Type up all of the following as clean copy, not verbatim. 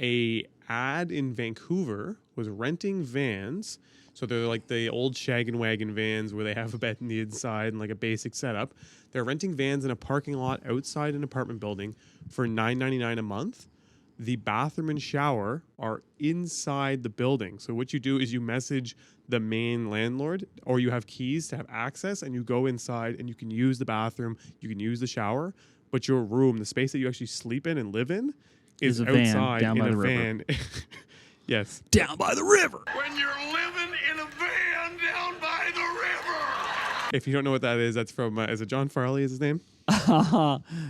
a ad in Vancouver was renting vans. So they're like the old shag and wagon vans where they have a bed in the inside and like a basic setup. They're renting vans in a parking lot outside an apartment building for $9.99 a month. The bathroom and shower are inside the building. So what you do is you message the main landlord, or you have keys to have access, and you go inside and you can use the bathroom, you can use the shower, but your room, the space that you actually sleep in and live in, is outside down in by a the van. river. Yes. Down by the river. When you're living in a van down by the river. If you don't know what that is, that's from, is it John Farley is his name?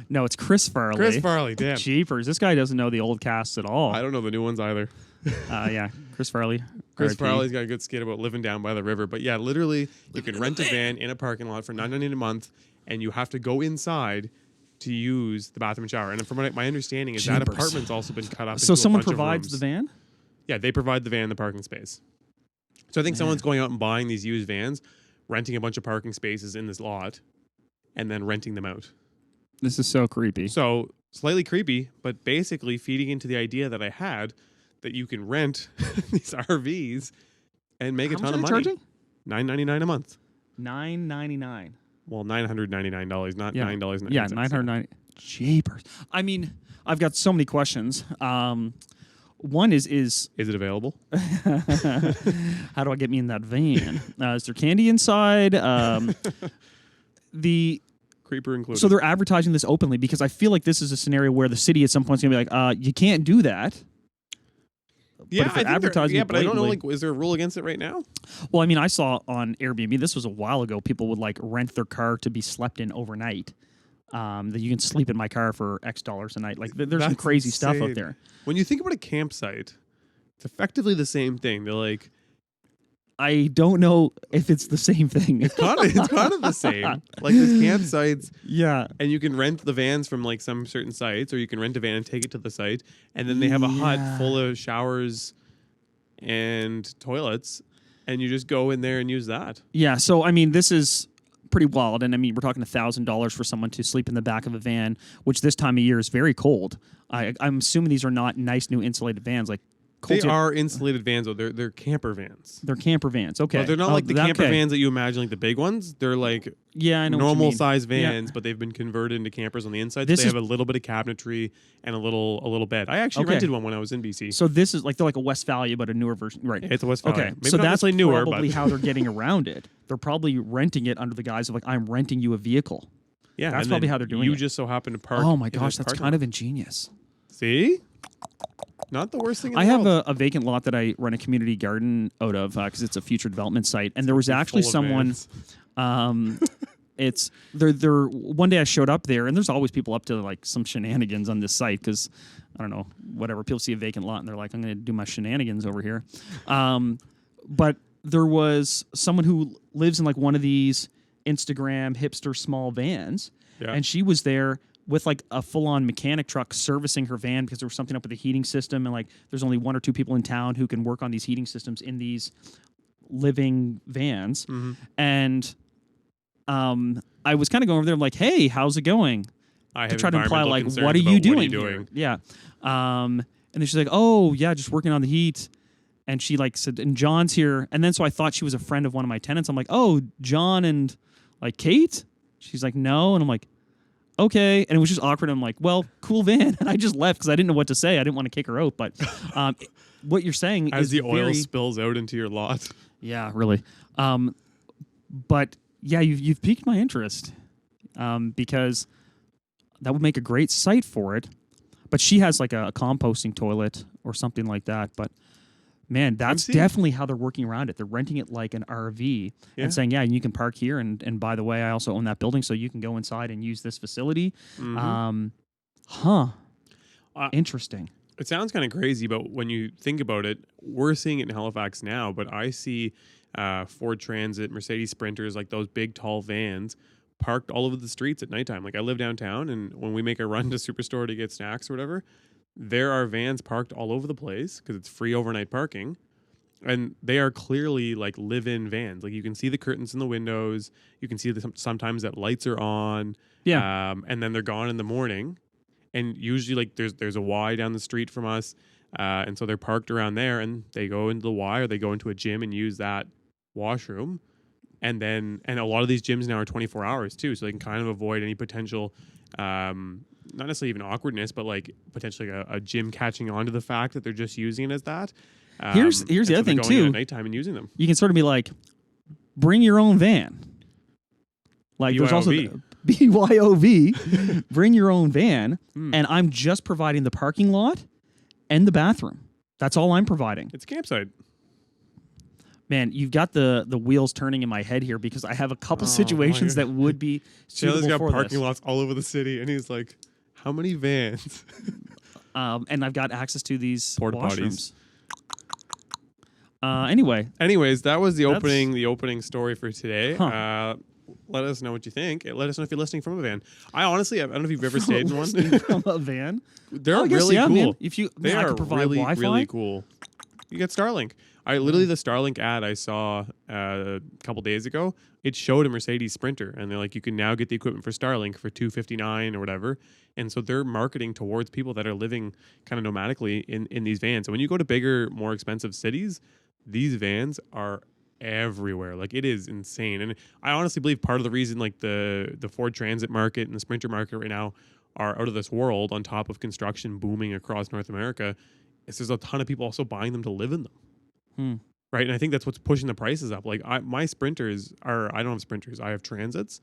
No, it's Chris Farley. Chris Farley, damn. Jeepers. This guy doesn't know the old cast at all. I don't know the new ones either. Yeah, Chris Farley. Chris RIP. Farley's got a good skit about living down by the river. But yeah, literally, you can rent a van in a parking lot for $9.99 a month, and you have to go inside to use the bathroom and shower. And from what my understanding is that Jeepers. apartment's also been cut up So into someone a bunch provides of the rooms. van? Yeah, they provide the van, the parking space. So I think someone's going out and buying these used vans, renting a bunch of parking spaces in this lot, and then renting them out. This is so creepy. So slightly creepy, but basically feeding into the idea that I had that you can rent these RVs and make a ton of money. Charging? $9.99 a month. $9.99. Well, $999, not Yeah. $9.99. Yeah, $990. Jeepers. I mean, I've got so many questions. One is it available? how do I get me in that van? Is there candy inside? The Creeper included. So they're advertising this openly because I feel like this is a scenario where the city at some point is going to be like, you can't do that. yeah, if they're I think advertising yeah, it but I don't know. blatantly- Like, is there a rule against it right now? Well, I mean, I saw on Airbnb, this was a while ago, people would like rent their car to be slept in overnight. That you can sleep in my car for X dollars a night. Like there's some That's crazy stuff insane. out there. When you think about a campsite, it's effectively the same thing. They're like, I don't know if it's the same thing. it's kind of the same. Like there's campsites, Yeah. and you can rent the vans from like some certain sites, or you can rent a van and take it to the site, and then they have a hut full of showers and toilets, and you just go in there and use that. Yeah. So, I mean, this is pretty wild. And I mean, we're talking $1,000 for someone to sleep in the back of a van, which this time of year is very cold. I'm assuming these are not nice new insulated vans. Like They are insulated vans, though. They're camper vans. They're camper vans. Okay. But they're not like the camper vans that you imagine, like the big ones. They're like Yeah, I know what you normal mean. size Yeah. vans, but they've been converted into campers on the inside. This So they is- have a little bit of cabinetry and a little bed. I actually Okay. rented one when I was in BC. So this is like they're like a Westphalia, but a newer version, right? It's a Westphalia. Okay, Maybe so not that's necessarily newer, probably but how they're getting around it. They're probably renting it under the guise of like, I'm renting you a vehicle. yeah, that's and probably then how they're doing You it. just so happen to park. Oh my in gosh, this that's parking kind lot. of ingenious. See, not the worst thing. In I the have world. a vacant lot that I run a community garden out of because it's a future development site, and there was Full actually of someone. vans. It's they're one day I showed up there, and there's always people up to like some shenanigans on this site because I don't know, whatever. People see a vacant lot and they're like, I'm going to do my shenanigans over here. But there was someone who lives in like one of these Instagram hipster small vans, Yeah. and she was there with like a full-on mechanic truck servicing her van because there was something up with the heating system, and like there's only one or two people in town who can work on these heating systems in these living vans. Mm-hmm. And I was kind of going over there like, hey, how's it going? I To have try to imply environmental like, concerns what are about you doing? What are you here? doing? Yeah. And then she's like, oh yeah, just working on the heat. And she like said, and John's here. And then so I thought she was a friend of one of my tenants. I'm like, oh, John and like Kate? She's like, no. And I'm like, okay. And it was just awkward. I'm like, well, cool van. And I just left because I didn't know what to say. I didn't want to kick her out. But what you're saying As is the oil very, spills out into your lot. yeah, really. But yeah, you've piqued my interest because that would make a great site for it. But she has like a composting toilet or something like that. But man, that's seeing- definitely how they're working around it. They're renting it like an RV Yeah. and saying, yeah, you can park here. And by the way, I also own that building, so you can go inside and use this facility. Mhm. Interesting. It sounds kind of crazy, but when you think about it, we're seeing it in Halifax now, but I see Ford Transit, Mercedes Sprinters, like those big, tall vans parked all over the streets at nighttime. Like I live downtown, and when we make a run to Superstore to get snacks or whatever, there are vans parked all over the place because it's free overnight parking. And they are clearly like live-in vans. Like you can see the curtains in the windows. You can see sometimes that lights are on. Yeah. And then they're gone in the morning. And usually, like there's a Y down the street from us. And so they're parked around there, and they go into the Y or they go into a gym and use that washroom. And a lot of these gyms now are 24 hours too, so they can kind of avoid any potential, not necessarily even awkwardness, but like potentially a gym catching on to the fact that they're just using it as that. Here's the other thing going in too. at nighttime and using them. You can sort of be like, bring your own van. Like there's also BYOV. BYOV, bring your own van, and I'm just providing the parking lot and the bathroom. That's all I'm providing. It's a campsite. Man, you've got the wheels turning in my head here because I have a couple situations that would be Chandler's suitable got for parking this. lots all over the city, and he's like, "How many vans?" And I've got access to these Porta washrooms. potties. Anyway, Anyways, that was the opening story for today. Huh. Let us know what you think. Let us know if you're listening from a van. I honestly, I don't know if you've ever stayed in one. from a van. They're Oh, I guess, really yeah, cool. man. If you, They I are could provide really, Wi-Fi. really cool. You get Starlink. Literally the Starlink ad I saw a couple days ago. It showed a Mercedes Sprinter, and they're like, you can now get the equipment for Starlink for $259 or whatever. And so they're marketing towards people that are living kind of nomadically in these vans. So when you go to bigger, more expensive cities, these vans are everywhere. Like, it is insane. And I honestly believe part of the reason like the Ford Transit market and the Sprinter market right now are out of this world, on top of construction booming across North America, is there's a ton of people also buying them to live in them. Right. And I think that's what's pushing the prices up. Like my Sprinters I don't have Sprinters. I have Transits.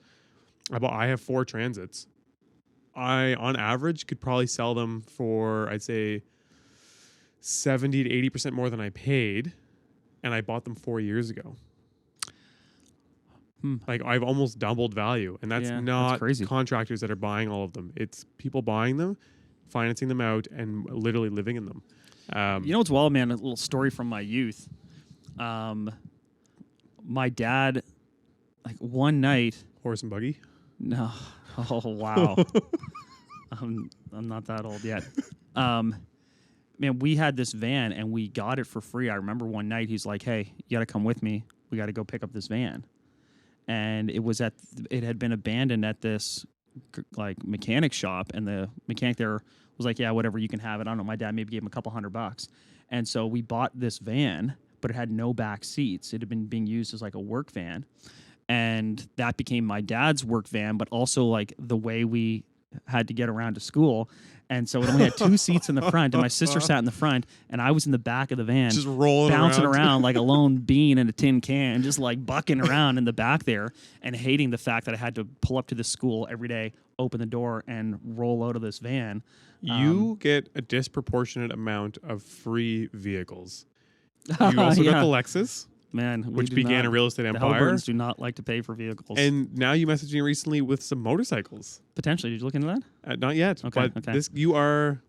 I have 4 Transits. I, on average, could probably sell them for, I'd say, 70 to 80% more than I paid. And I bought them 4 years ago. Like, I've almost doubled value. And that's not crazy. Contractors that are buying all of them. It's people buying them, financing them out, and literally living in them. You know what's wild, man? A little story from my youth. My dad, like one night. Horse and buggy. No. Oh, wow. I'm not that old yet. Man, we had this van and we got it for free. I remember one night he's like, "Hey, you got to come with me. We got to go pick up this van." And it had been abandoned at this like mechanic shop, and the mechanic there was like, "Yeah, whatever, you can have it." I don't know. My dad maybe gave him a couple $100. And so we bought this van, but it had no back seats. It had been being used as like a work van. And that became my dad's work van, but also like the way we had to get around to school. And so it only had 2 seats in the front, and my sister sat in the front, and I was in the back of the van, just rolling bouncing around like a lone bean in a tin can, just like bucking around in the back there, and hating the fact that I had to pull up to this school every day, open the door, and roll out of this van. You get a disproportionate amount of free vehicles. You also got the Lexus, man, which began a real estate The empire. Halliburtons do not like to pay for vehicles. And now you messaged me recently with some motorcycles. Potentially, did you look into that? Not yet, Okay, but okay. you are.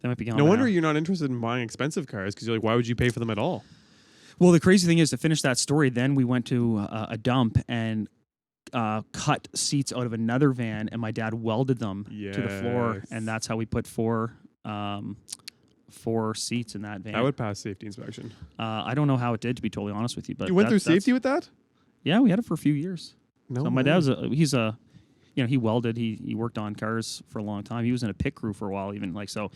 That might be going. No wonder you're not interested in buying expensive cars, because you're like, why would you pay for them at all? Well, the crazy thing is, to finish that story, then we went to a dump and cut seats out of another van, and my dad welded them to the floor, Yes. and that's how we put four seats in that van. That would pass safety inspection. I don't know how it did, to be totally honest with you. But You went through safety with that? Yeah, we had it for a few years. No. So my dad's he welded. He worked on cars for a long time. He was in a pit crew for a while, even like so.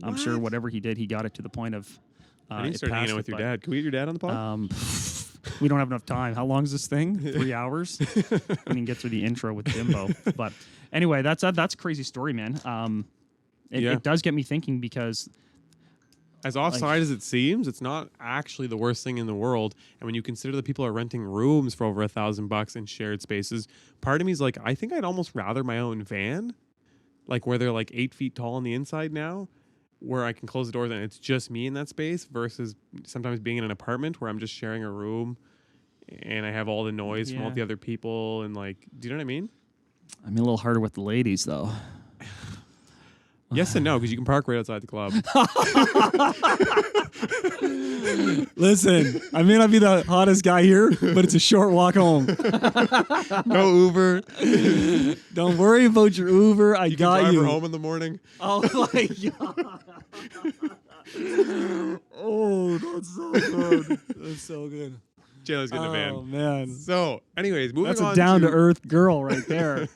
I'm sure What? whatever he did, he got it to the point of. I need to it start hanging passed out with it, your but, dad. Can we get your dad on the pod? We don't have enough time. How long is this thing? 3 hours? We can get through the intro with Jimbo. But anyway, that's a crazy story, man. It does get me thinking, because As offside as it seems, it's not actually the worst thing in the world. And when you consider that people are renting rooms for over $1,000 in shared spaces, part of me is like, I think I'd almost rather my own van, like where they're like 8 feet tall on the inside now, where I can close the doors and it's just me in that space, versus sometimes being in an apartment where I'm just sharing a room and I have all the noise from all the other people. And like, do you know what I mean? I'm a little harder with the ladies, though. Yes and no, because you can park right outside the club. Listen, I may not be the hottest guy here, but it's a short walk home. No Uber. Don't worry about your Uber. I You got can drive you. her home in the morning. Oh my god! Oh, that's so good. That's so good. Chandler's getting a van. Oh man, So, anyways, moving that's on a down to earth girl right there.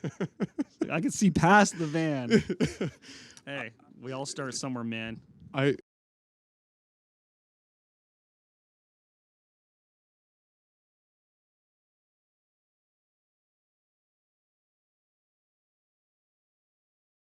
I can see past the van. Hey, we all start somewhere, man. I